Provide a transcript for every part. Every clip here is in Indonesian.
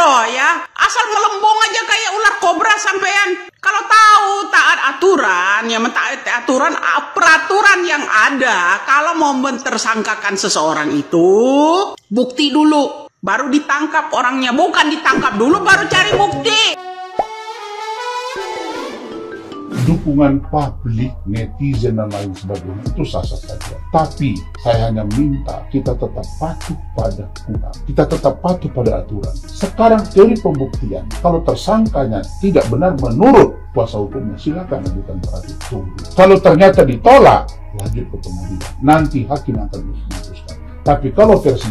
bro ya. Asal melembung aja kayak ular kobra sampean. Kalau tahu taat aturan, ya mentaati aturan, peraturan yang ada. Kalau mau mentersangkakan seseorang itu, bukti dulu, baru ditangkap orangnya. Bukan ditangkap dulu, baru cari bukti. Dukungan publik, netizen dan lain sebagainya itu sah-sah saja. Tapi saya hanya minta kita tetap patuh pada hukum, kita tetap patuh pada aturan. Sekarang teori pembuktian, kalau tersangkanya tidak benar menurut kuasa hukumnya, silakan lanjutkan proses tunggu. Kalau ternyata ditolak, lanjut ke pengadilan. Nanti hakim akan memutuskan. Tapi kalau versi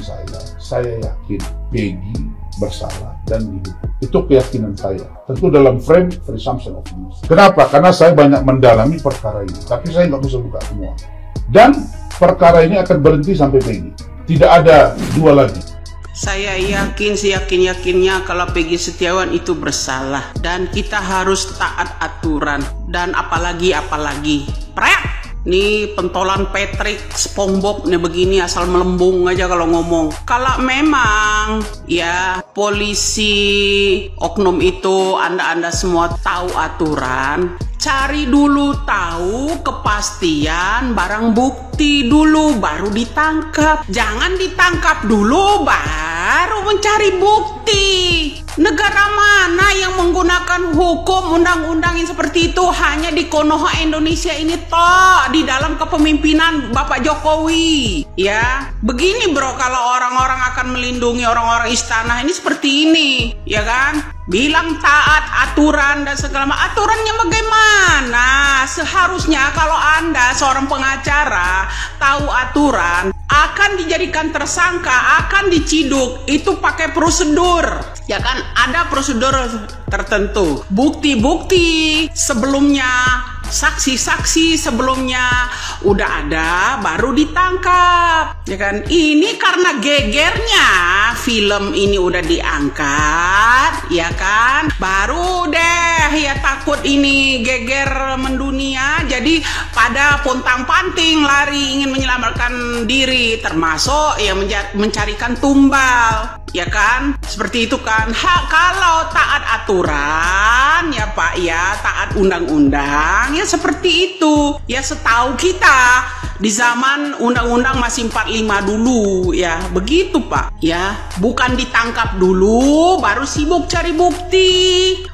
saya yakin Peggy bersalah dan dihukum. Itu keyakinan saya. Tentu dalam frame presumption of innocence. Kenapa? Karena saya banyak mendalami perkara ini. Tapi saya nggak bisa buka semua. Dan perkara ini akan berhenti sampai Peggy. Tidak ada dua lagi. Saya yakin, seyakin-yakinnya kalau Peggy Setiawan itu bersalah. Dan kita harus taat aturan. Dan apalagi. Prek! Nih pentolan Patrick, SpongeBob nih begini asal melembung aja kalau ngomong. Kalau memang ya polisi oknum itu anda semua tahu aturan, cari dulu tahu kepastian barang bukti dulu baru ditangkap. Jangan ditangkap dulu baru mencari bukti. Negara mana yang menggunakan hukum undang-undang yang seperti itu? Hanya di Konoha Indonesia ini toh, di dalam kepemimpinan Bapak Jokowi. Ya, begini bro, kalau orang-orang akan melindungi orang-orang istana ini seperti ini, ya kan? Bilang taat aturan dan segala macam. Aturannya bagaimana? Seharusnya kalau Anda seorang pengacara tahu aturan, akan dijadikan tersangka, akan diciduk, itu pakai prosedur. Ya kan, ada prosedur tertentu. Bukti-bukti sebelumnya, saksi-saksi sebelumnya udah ada, baru ditangkap. Ya kan, ini karena gegernya film ini udah diangkat, ya kan, baru deh ya takut ini geger mendunia, jadi pada pontang-panting lari ingin menyelamatkan diri, termasuk ya mencarikan tumbal, ya kan, seperti itu kan. Kalau taat aturan ya Pak ya, taat undang-undang ya seperti itu. Ya setahu kita di zaman undang-undang masih 45 dulu ya, begitu Pak ya. Bukan ditangkap dulu baru sibuk cari bukti.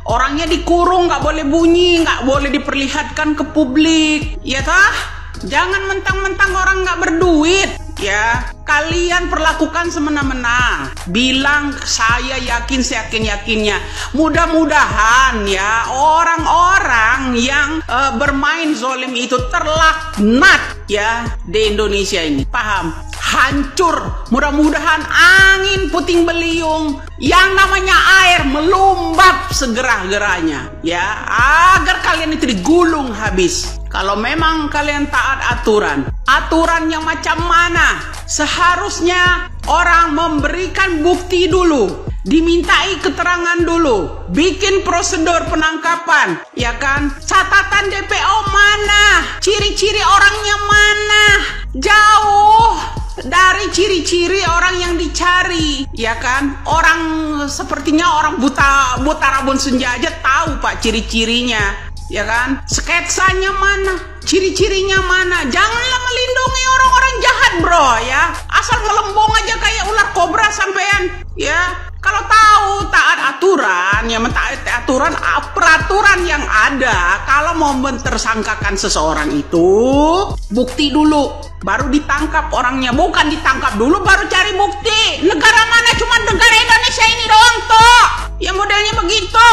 Orangnya dikurung, nggak boleh bunyi, nggak boleh diperlihatkan ke publik, ya kah? Jangan mentang-mentang orang nggak berduit ya, kalian perlakukan semena-mena. Bilang saya yakin, seyakin-yakinnya. Mudah-mudahan ya orang-orang yang bermain zolim itu terlaknat ya di Indonesia ini. Paham? Hancur. Mudah-mudahan angin puting beliung, yang namanya air melumbap segera-geranya ya, agar kalian itu digulung habis. Kalau memang kalian taat aturan yang macam mana? Seharusnya orang memberikan bukti dulu, dimintai keterangan dulu, bikin prosedur penangkapan, ya kan? Catatan DPO mana? Ciri-ciri orangnya mana? Jauh dari ciri-ciri orang yang dicari, ya kan? Orang sepertinya orang buta rabun senja aja tahu Pak ciri-cirinya, ya kan? Sketsanya mana? Ciri-cirinya mana? Janganlah melindungi orang-orang jahat bro ya. Asal melembung aja kayak ular kobra sampean ya. Kalau tahu taat aturan, ya mentaati aturan, peraturan yang ada. Kalau mau mentersangkakan seseorang itu, bukti dulu, baru ditangkap orangnya. Bukan ditangkap dulu, baru cari bukti. Negara mana? Cuma negara Indonesia ini doang toh yang modelnya begitu.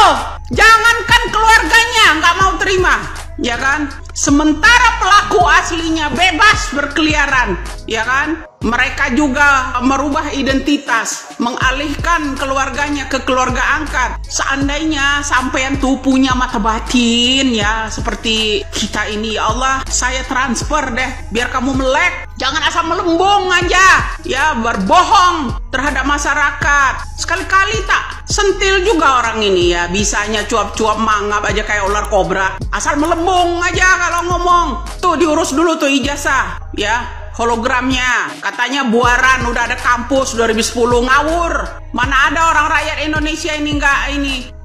Jangankan keluarganya nggak mau terima, ya kan? Sementara pelaku aslinya bebas berkeliaran, ya kan? Mereka juga merubah identitas, mengalihkan keluarganya ke keluarga angkat. Seandainya sampean tuh punya mata batin ya, seperti kita ini, ya Allah, saya transfer deh biar kamu melek. Jangan asal melembung aja ya, berbohong terhadap masyarakat. Sekali-kali tak sentil juga orang ini ya, bisanya cuap-cuap mangap aja kayak ular kobra. Asal melembung aja kalau ngomong. Tuh diurus dulu tuh ijazah ya, hologramnya. Katanya Buaran udah ada kampus 2010, ngawur. Mana ada orang rakyat Indonesia ini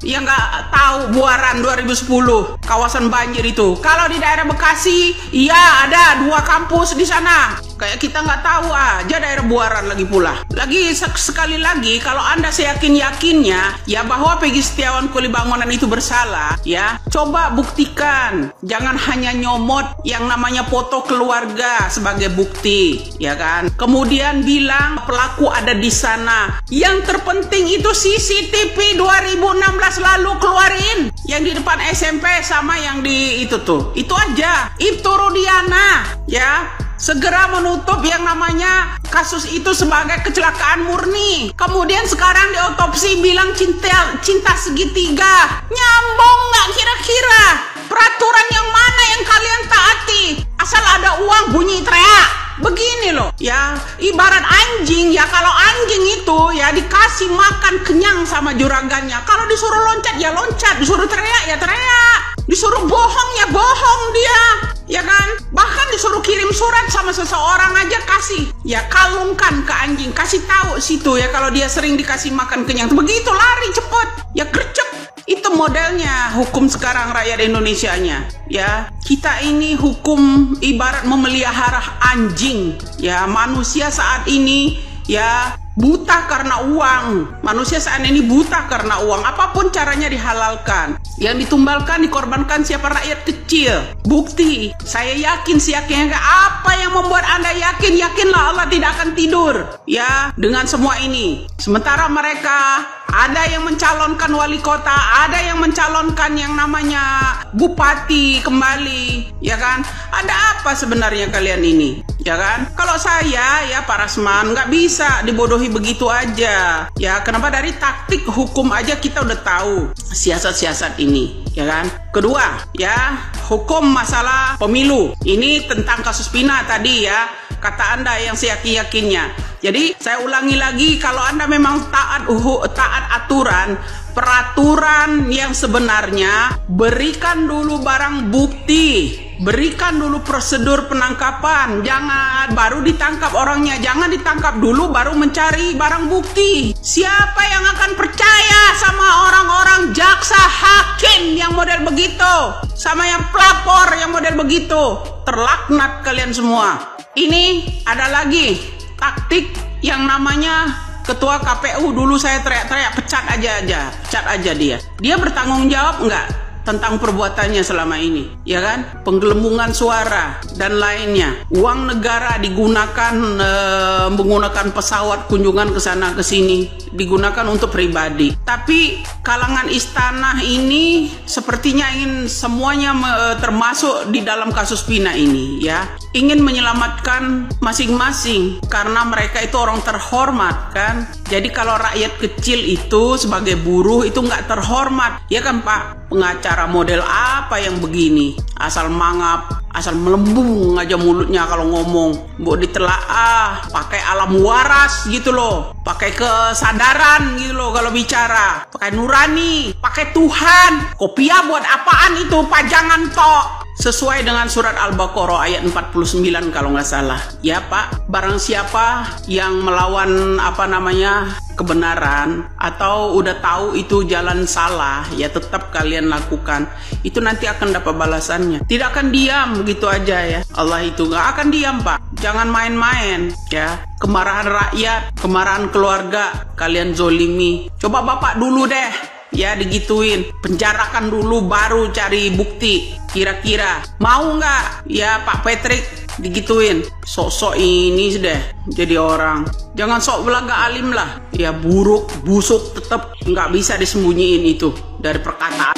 yang nggak tahu Buaran 2010 kawasan banjir itu. Kalau di daerah Bekasi, iya ada 2 kampus di sana. Kayak kita nggak tahu aja daerah Buaran lagi pula. Lagi sekali lagi, kalau Anda seyakin-yakinnya ya bahwa Peggy Setiawan Kulibangunan itu bersalah, ya coba buktikan. Jangan hanya nyomot yang namanya foto keluarga sebagai bukti, ya kan? Kemudian bilang pelaku ada di sana. Yang terpenting itu CCTV 2016 lalu keluarin, yang di depan SMP sama yang di itu tuh. Itu aja. Itu Rudiana, ya. Segera menutup yang namanya kasus itu sebagai kecelakaan murni. Kemudian sekarang diotopsi bilang cinta segitiga. Nyambung nggak kira-kira? Peraturan yang mana yang kalian taati? Asal ada uang bunyi teriak. Begini loh, ya ibarat anjing ya. Kalau anjing itu ya dikasih makan kenyang sama juragannya. Kalau disuruh loncat ya loncat, disuruh teriak ya teriak, disuruh bohong ya bohong dia, ya kan? Bahkan disuruh kirim surat sama seseorang aja kasih, ya kalungkan ke anjing, kasih tahu situ ya kalau dia sering dikasih makan kenyang. Begitu lari cepet, ya gercep. Itu modelnya hukum sekarang rakyat Indonesianya, ya. Kita ini hukum ibarat memelihara anjing, ya. Manusia saat ini ya buta karena uang. Manusia saat ini buta karena uang. Apapun caranya dihalalkan. Yang ditumbalkan, dikorbankan siapa? Rakyat kecil. Bukti, saya yakin siyakinnya apa yang membuat Anda yakin? Yakinlah Allah tidak akan tidur, ya, dengan semua ini. Sementara mereka ada yang mencalonkan wali kota, ada yang mencalonkan yang namanya bupati kembali, ya kan? Ada apa sebenarnya kalian ini, ya kan? Kalau saya ya Pak Rasman nggak bisa dibodohi begitu aja, ya. Kenapa? Dari taktik hukum aja kita udah tahu siasat-siasat ini, ya kan? Kedua, ya hukum masalah pemilu. Ini tentang kasus Pina tadi ya, kata Anda yang seyakin-yakinnya. Jadi saya ulangi lagi, kalau Anda memang taat aturan, peraturan yang sebenarnya, berikan dulu barang bukti, berikan dulu prosedur penangkapan, jangan baru ditangkap orangnya, jangan ditangkap dulu baru mencari barang bukti. Siapa yang akan percaya sama orang-orang jaksa hakim yang model begitu, sama yang pelapor yang model begitu? Terlaknat kalian semua. Ini ada lagi taktik yang namanya ketua KPU. Dulu saya teriak-teriak pecat aja dia. Dia bertanggung jawab nggak tentang perbuatannya selama ini, ya kan? Penggelembungan suara dan lainnya. Uang negara digunakan menggunakan pesawat kunjungan ke sana ke sini, digunakan untuk pribadi. Tapi kalangan istana ini sepertinya ingin semuanya termasuk di dalam kasus Pina ini, ya. Ingin menyelamatkan masing-masing karena mereka itu orang terhormat, kan? Jadi kalau rakyat kecil itu sebagai buruh itu nggak terhormat, ya kan Pak? Pengacara model apa yang begini? Asal mangap, asal melembung aja mulutnya kalau ngomong. Mbok ditelaah, pakai alam waras gitu loh, pakai kesadaran gitu loh kalau bicara, pakai nurani, pakai Tuhan. Kopiah buat apaan itu? Pajangan tok. Sesuai dengan surat Al-Baqarah ayat 49 kalau nggak salah. Ya Pak, barang siapa yang melawan kebenaran atau udah tahu itu jalan salah, ya tetap kalian lakukan. Itu nanti akan dapat balasannya. Tidak akan diam begitu aja ya. Allah itu nggak akan diam Pak. Jangan main-main ya. Kemarahan rakyat, kemarahan keluarga, kalian zolimi. Coba Bapak dulu deh, ya digituin, penjarakan dulu baru cari bukti. Kira-kira mau nggak ya Pak Patrick digituin? Sok-sok ini sudah jadi orang. Jangan sok belaga alim lah. Ya buruk, busuk tetap nggak bisa disembunyiin itu dari perkataan.